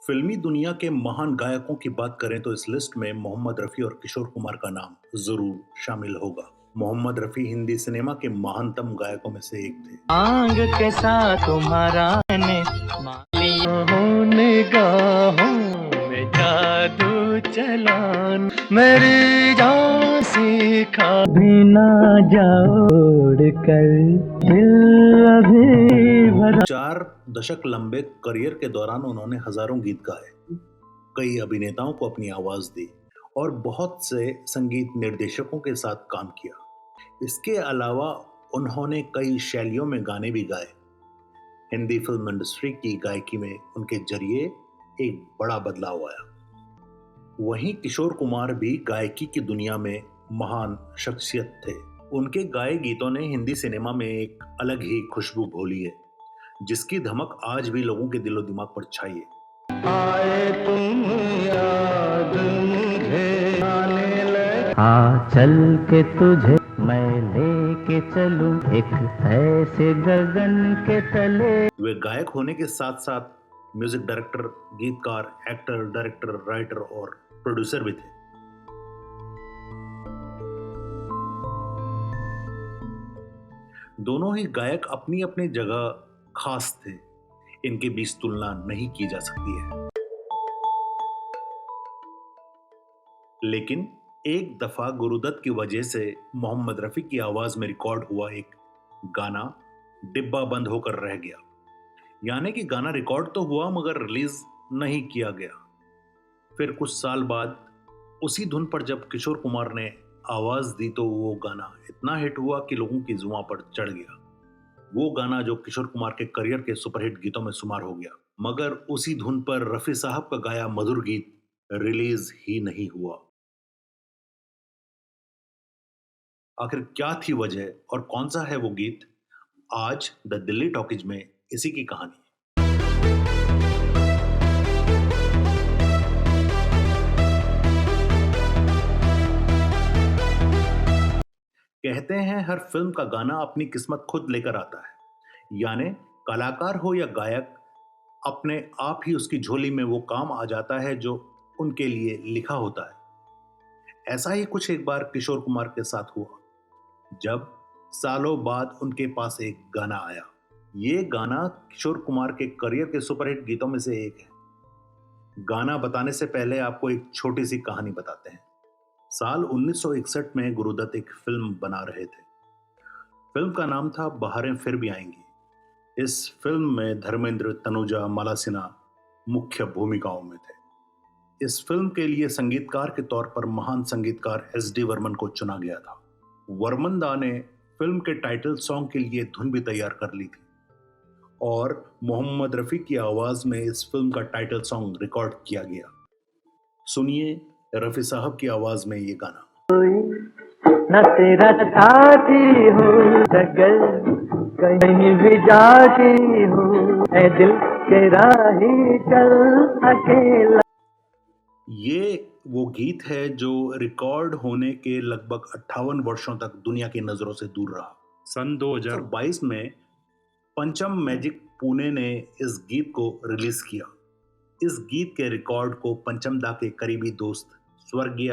फिल्मी दुनिया के महान गायकों की बात करें तो इस लिस्ट में मोहम्मद रफ़ी और किशोर कुमार का नाम ज़रूर शामिल होगा। मोहम्मद रफ़ी हिंदी सिनेमा के महानतम गायकों में से एक थे। आंग के साथ तुम्हारा ने मालिया हो निगाहों में जादू चलान मेरी जान सिखा भी ना जाओ कर दिल अभी भरा। 4 दशक लंबे करियर के दौरान उन्होंने हजारों गीत गाए, कई अभिनेताओं को अपनी आवाज दी और बहुत से संगीत निर्देशकों के साथ काम किया। इसके अलावा उन्होंने कई शैलियों में गाने भी गाए। हिंदी फिल्म इंडस्ट्री की गायकी में उनके जरिए एक बड़ा बदलाव आया। वहीं किशोर कुमार भी गायकी की दुनिया में महान शख्सियत थे। उनके गाए गीतों ने हिंदी सिनेमा में एक अलग ही खुशबू घोली है, जिसकी धमक आज भी लोगों के दिलो दिमाग पर छाई है। आए तुम याद मुझे आने लगे चल के तुझे मैं लेके चलूं एक ऐसे गगन के तले। वे गायक होने के साथ साथ म्यूजिक डायरेक्टर, गीतकार, एक्टर, डायरेक्टर, राइटर और प्रोड्यूसर भी थे। दोनों ही गायक अपनी अपनी जगह खास थे। इनके बीच तुलना नहीं की जा सकती है। लेकिन एक दफा गुरुदत्त की वजह से मोहम्मद रफी की आवाज में रिकॉर्ड हुआ एक गाना डिब्बा बंद होकर रह गया। यानी कि गाना रिकॉर्ड तो हुआ मगर रिलीज नहीं किया गया। फिर कुछ साल बाद उसी धुन पर जब किशोर कुमार ने आवाज दी तो वो गाना इतना हिट हुआ कि लोगों की जुबां पर चढ़ गया। वो गाना जो किशोर कुमार के करियर के सुपरहिट गीतों में शुमार हो गया, मगर उसी धुन पर रफी साहब का गाया मधुर गीत रिलीज ही नहीं हुआ। आखिर क्या थी वजह और कौन सा है वो गीत? आज द दिल्ली टॉकीज में इसी की कहानी। कहते हैं हर फिल्म का गाना अपनी किस्मत खुद लेकर आता है। यानी कलाकार हो या गायक, अपने आप ही उसकी झोली में वो काम आ जाता है जो उनके लिए लिखा होता है। ऐसा ही कुछ एक बार किशोर कुमार के साथ हुआ, जब सालों बाद उनके पास एक गाना आया। ये गाना किशोर कुमार के करियर के सुपरहिट गीतों में से एक है। गाना बताने से पहले आपको एक छोटी सी कहानी बताते हैं। साल 1961 में गुरुदत्त एक फिल्म बना रहे थे। फिल्म का नाम था बहारें फिर भी आएंगी। इस फिल्म में धर्मेंद्र, तनुजा, माला सिन्हा मुख्य भूमिकाओं में थे। इस फिल्म के लिए संगीतकार के तौर पर महान संगीतकार एस.डी. वर्मन को चुना गया था। वर्मन दा ने फिल्म के टाइटल सॉन्ग के लिए धुन भी तैयार कर ली थी और मोहम्मद रफी की आवाज में इस फिल्म का टाइटल सॉन्ग रिकॉर्ड किया गया। सुनिए रफी साहब की आवाज में ये गाना। न तेरा साथी हो जगल कहीं भी जाती हूँ ऐ दिल के राही चल अकेला। ये वो गीत है जो रिकॉर्ड होने के लगभग 58 वर्षों तक दुनिया की नजरों से दूर रहा। सन 2022 में पंचम मैजिक पुणे ने इस गीत को रिलीज किया। इस गीत के रिकॉर्ड को पंचम दा के करीबी दोस्त स्वर्गीय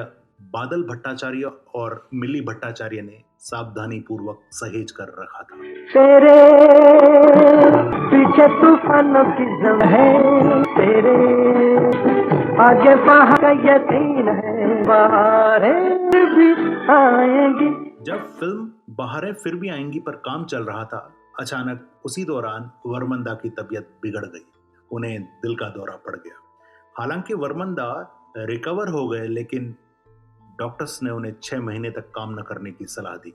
बादल भट्टाचार्य और मिली भट्टाचार्य ने सावधानी पूर्वक सहेज कर रखा था। तेरे पीछे तूफानों की जम है, तेरे आगे वहाँ का यकीन है, बहारें भी आएंगी। जब फिल्म बहारें फिर भी आएंगी पर काम चल रहा था, अचानक उसी दौरान वर्मन दा की तबीयत बिगड़ गई। उन्हें दिल का दौरा पड़ गया। हालांकि वर्मन दा रिकवर हो गए, लेकिन डॉक्टर्स ने उन्हें 6 महीने तक काम न करने की सलाह दी।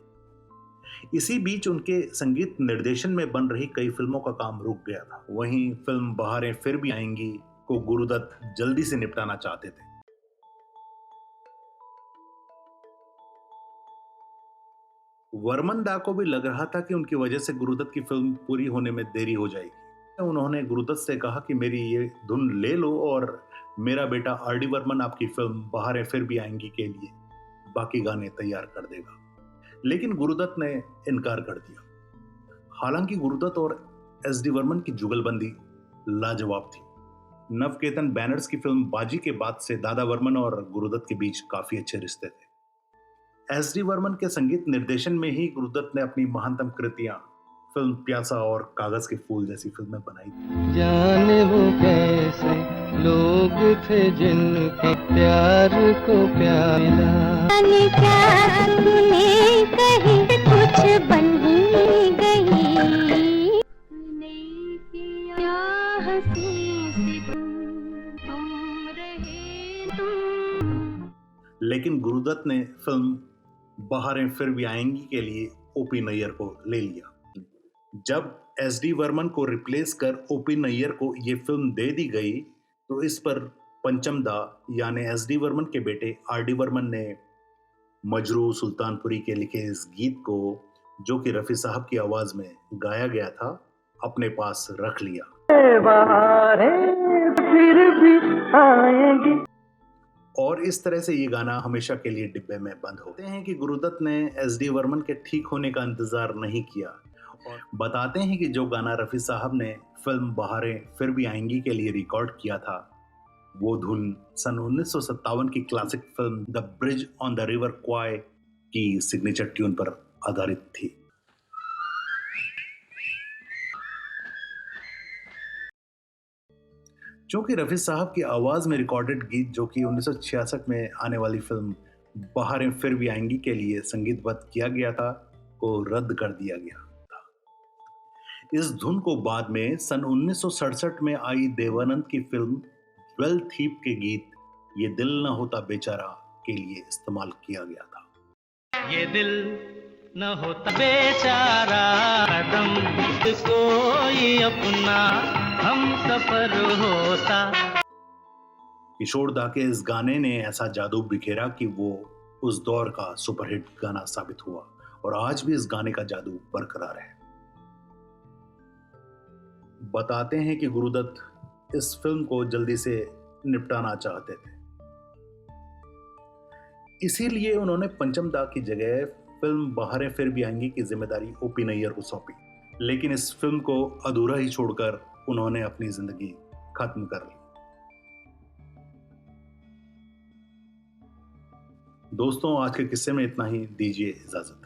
इसी बीच उनके संगीत निर्देशन में बन रही कई फिल्मों का काम रुक गया था। वहीं फिल्म बहारें फिर भी आएंगी को गुरुदत्त जल्दी से निपटाना चाहते थे। वर्मन दा को भी लग रहा था कि उनकी वजह से गुरुदत्त की फिल्म पूरी होने में देरी हो जाएगी। उन्होंने गुरुदत्त से कहा कि मेरी ये धुन ले लो और मेरा बेटा आर.डी. वर्मन आपकी फिल्म बहारें फिर भी आएंगी के लिए बाकी गाने तैयार कर देगा। लेकिन गुरुदत्त ने इनकार कर दिया। हालांकि गुरुदत्त और एस.डी. वर्मन की जुगलबंदी लाजवाब थी। नवकेतन बैनर्स की फिल्म बाजी के बाद से दादा वर्मन और गुरुदत्त के बीच काफी अच्छे रिश्ते थे। एस डी वर्मन के संगीत निर्देशन में ही गुरुदत्त ने अपनी महानतम कृतियां फिल्म प्यासा और कागज के फूल जैसी फिल्में बनाई थी। जाने वो कैसे लोग थे जिनके प्यार को प्यार मिला। जाने क्या तूने कहीं कुछ बन ही गई। नहीं किया हंसी से तुम रहे तुम। लेकिन गुरुदत्त ने फिल्म बहारें फिर भी आएंगी के लिए ओपी नैयर को ले लिया। जब एस डी वर्मन को रिप्लेस कर ओपी नैयर को ये फिल्म दे दी गई तो इस पर पंचम दा यानी एस डी वर्मन के बेटे आर डी वर्मन ने मजरू सुल्तानपुरी के लिखे इस गीत को, जो कि रफी साहब की आवाज में गाया गया था, अपने पास रख लिया। बहारें फिर भी आएंगी। और इस तरह से ये गाना हमेशा के लिए डिब्बे में बंद होते हैं कि गुरुदत्त ने एस डी वर्मन के ठीक होने का इंतजार नहीं किया और बताते हैं कि जो गाना रफी साहब ने फिल्म बहारें फिर भी आएंगी के लिए रिकॉर्ड किया था, वो धुन सन 1957 की classic film the bridge on the river Kwai की सिग्नेचर ट्यून पर आधारित थी। चूंकि रफी साहब की आवाज में रिकॉर्डेड गीत, जो कि 1966 में आने वाली फिल्म बहारें फिर भी आएंगी के लिए संगीतबद्ध किया गया था, को रद्द कर दिया गया था। इस धुन को बाद में सन 1967 में आई देवानंद की फिल्म वेल थीप के गीत ये दिल न होता बेचारा के लिए इस्तेमाल किया गया था। ये दिल न होता बेचारा, कदम कोई अपना हम सफर होता। किशोर दा के इस गाने ने ऐसा जादू बिखेरा कि वो उस दौर का सुपरहिट गाना साबित हुआ और आज भी इस गाने का जादू बरकरार है। बताते हैं कि गुरुदत्त इस फिल्म को जल्दी से निपटाना चाहते थे, इसीलिए उन्होंने पंचम दा की जगह फिल्म बहारें फिर भी आएंगी की जिम्मेदारी ओपी नैयर को सौंपी, लेकिन इस फिल्म को अधूरा ही छोड़कर उन्होंने अपनी जिंदगी खत्म कर ली। दोस्तों, आज के किस्से में इतना ही, दीजिए इजाजत।